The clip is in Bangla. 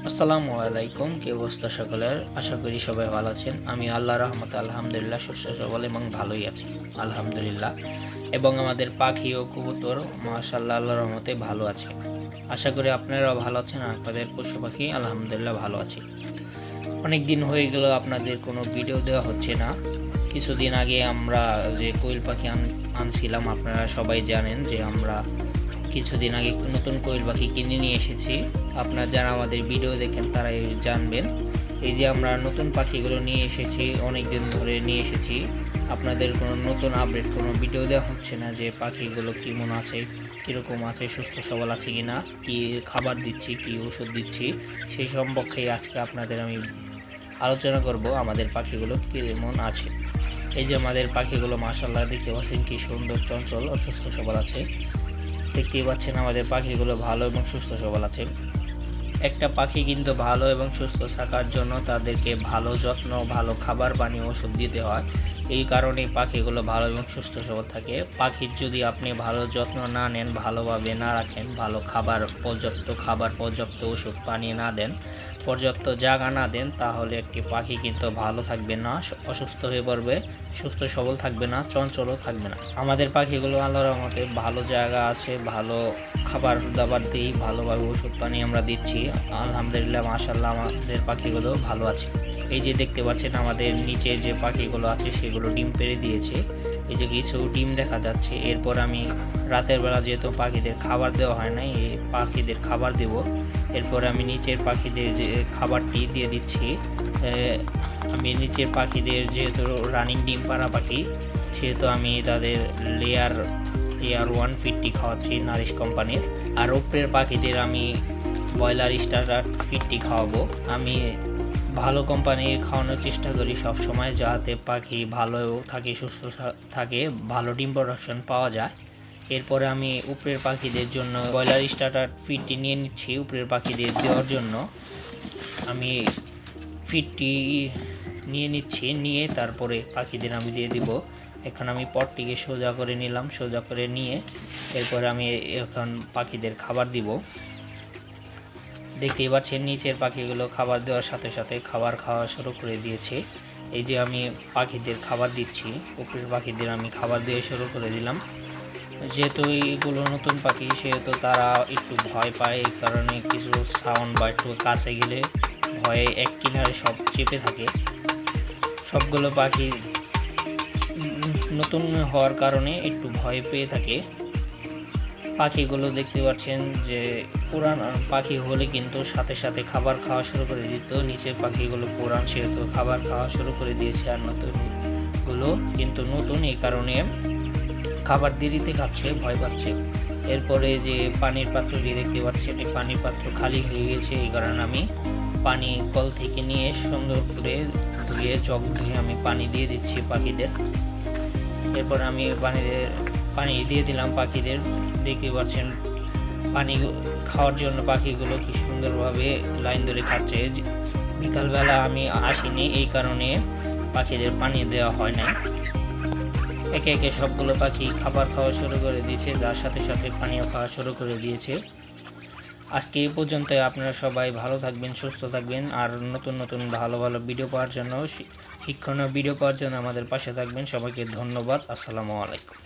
আসসালামু আলাইকুম। কি অবস্থা সকলের? আশা করি সবাই ভালো আছেন। আমি আল্লাহর রহমতে আলহামদুলিল্লাহ সুস্থ সবল এবং ভালোই আছি আলহামদুলিল্লাহ। এবং আমাদের পাখি ও কবুতর মাশাআল্লাহ আল্লাহর রহমতে ভালো আছে। আশা করি আপনারাও ভালো আছেন আর আপনাদের পশু পাখি আলহামদুলিল্লাহ ভালো আছে। অনেক দিন হয়ে গেল আপনাদের কোনো ভিডিও দেওয়া হচ্ছে না। কিছুদিন আগে আমরা যে কোয়েল পাখি আনছিলাম, আপনারা সবাই জানেন যে আমরা কিছুদিন আগে নতুন কোয়েল পাখি কিনে নিয়ে এসেছি। আপনারা যারা আমাদের ভিডিও দেখেন তারাই জানবেন। এই যে আমরা নতুন পাখিগুলো নিয়ে এসেছি, অনেক দিন ধরে নিয়ে এসেছি। আপনাদের কোনো নতুন আপডেট কোনো ভিডিও দেওয়া হচ্ছে না যে পাখিগুলো কেমন আছে, কীরকম আছে, সুস্থ সবল আছে কি না, কী খাবার দিচ্ছি, কী ওষুধ দিচ্ছি, সেই সম্পর্কে আজকে আপনাদের আমি আলোচনা করব আমাদের পাখিগুলো কেমন আছে। এই যে আমাদের পাখিগুলো মাশাআল্লাহ দেখতে পাচ্ছেন কি সুন্দর, চঞ্চল ও সুস্থ সবল আছে। দেখতেই পাচ্ছেন আমাদের পাখিগুলো ভালো এবং সুস্থ সবল আছে। একটা পাখি কিন্তু ভালো এবং সুস্থ থাকার জন্য তাদেরকে ভালো যত্ন, ভালো খাবার, পানি, ওষুধ দিতে হয়। এই কারণেই পাখিগুলো ভালো এবং সুস্থ সবল থাকে। পাখির যদি আপনি ভালো যত্ন না নেন, ভালোভাবে না রাখেন, ভালো খাবার, পর্যাপ্ত ওষুধ পানি না দেন, পর্যাপ্ত জায়গা না দেন, তাহলে একটি পাখি কিন্তু ভালো থাকবে না, অসুস্থ হয়ে পড়বে, সুস্থ সবল থাকবে না, চঞ্চলও থাকবে না। আমাদের পাখিগুলো আল্লাহর রহমতে ভালো জায়গা আছে, ভালো খাবার দাবার দিই, ভালোভাবে ওষুধ পানি আমরা দিচ্ছি আলহামদুলিল্লাহ। মাশাআল্লাহ আমাদের পাখিগুলো ভালো আছে। এই যে দেখতে পাচ্ছেন আমাদের নিচে যে পাখিগুলো আছে সেগুলো ডিম পেড়ে দিয়েছে। এই যে কিছু ডিম দেখা যাচ্ছে। এরপর আমি রাতের বেলা যেহেতু পাখিদের খাবার দেওয়া হয় না, এই পাখিদের খাবার দেব। এরপর আমি নিচের পাখিদের যে খাবারটি দিয়ে দিচ্ছি। আমি নিচের পাখিদের যেহেতু রানিং ডিম পাড়া পাখি, সেহেতু আমি তাদের লেয়ার 150 খাওয়াচ্ছি নারিশ কোম্পানির। আর উপরের পাখিদের আমি ব্রয়লার স্টার্টার ফিডটি খাওয়াবো। আমি ভালো কোম্পানির খাওয়ানোর চেষ্টা করি সব সময়, যাতে পাখি ভালো থাকে, সুস্থ থাকে, ভালো ডিম প্রোডাকশন পাওয়া যায়। এরপরে আমি উপরের পাখিদের জন্য ব্রয়লার স্টার্টার ফিডটি নিয়ে নিচ্ছি। উপরের পাখিদের দেওয়ার জন্য আমি ফিডটি নিয়ে নিচ্ছি, নিয়ে তারপরে পাখিদের আমি দিয়ে দিব। এখন আমি পটটিকে সোজা করে নিলাম, সোজা করে নিয়ে এরপরে আমি এখন পাখিদের খাবার দিব। দেখতেই পাচ্ছেন নিচের পাখিগুলো খাবার দেওয়ার সাথে সাথে খাবার খাওয়া শুরু করে দিয়েছে। এই যে আমি পাখিদের খাবার দিচ্ছি, উপরের পাখিদের আমি খাবার দিয়ে শুরু করে দিলাম। যেহেতু এইগুলো নতুন পাখি, সেহেতু তারা একটু ভয় পায়, এই কারণে কিছু সাউন্ড বা একটু কাছে গেলে ভয়ে এক কিনারে সব চেপে থাকে। সবগুলো পাখি নতুন হওয়ার কারণে একটু ভয় পেয়ে থাকে। পাখিগুলো দেখতে পাচ্ছেন যে পুরান পাখি হলে কিন্তু সাথে সাথে খাবার খাওয়া শুরু করে দিত। নিচের পাখিগুলো পুরান, সেহেতু খাবার খাওয়া শুরু করে দিয়েছে। আর নতুনগুলো কিন্তু নতুন, এই কারণে খাবার দেরিতে খাচ্ছে, ভয় পাচ্ছে। এরপরে যে পানির পাত্রটি দেখতে পাচ্ছি, এটি পানির পাত্র খালি হয়ে গেছে, এই কারণে আমি পানি কল থেকে নিয়ে সুন্দর করে ধুয়ে জগ ধুয়ে আমি পানি দিয়ে দিচ্ছি পাখিদের। এরপর আমি পানি দিয়ে দিলাম পাখিদের। দেখতে পাচ্ছেন পানি খাওয়ার জন্য পাখিগুলো কি সুন্দরভাবে লাইন ধরে খাচ্ছে। বিকালবেলা আমি আসিনি, এই কারণে পাখিদের পানি দেওয়া হয় না। একে একে সবগুলো পাখি খাবার খাওয়া শুরু করে দিয়েছে, তার সাথে সাথে পানীয় খাওয়া শুরু করে দিয়েছে। আজকে এই পর্যন্ত। আপনারা সবাই ভালো থাকবেন, সুস্থ থাকবেন। আর নতুন নতুন ভালো ভালো ভিডিও পাওয়ার জন্য, শিক্ষণীয় ভিডিও পাওয়ার জন্য আমাদের পাশে থাকবেন। সবাইকে ধন্যবাদ। আসসালামু আলাইকুম।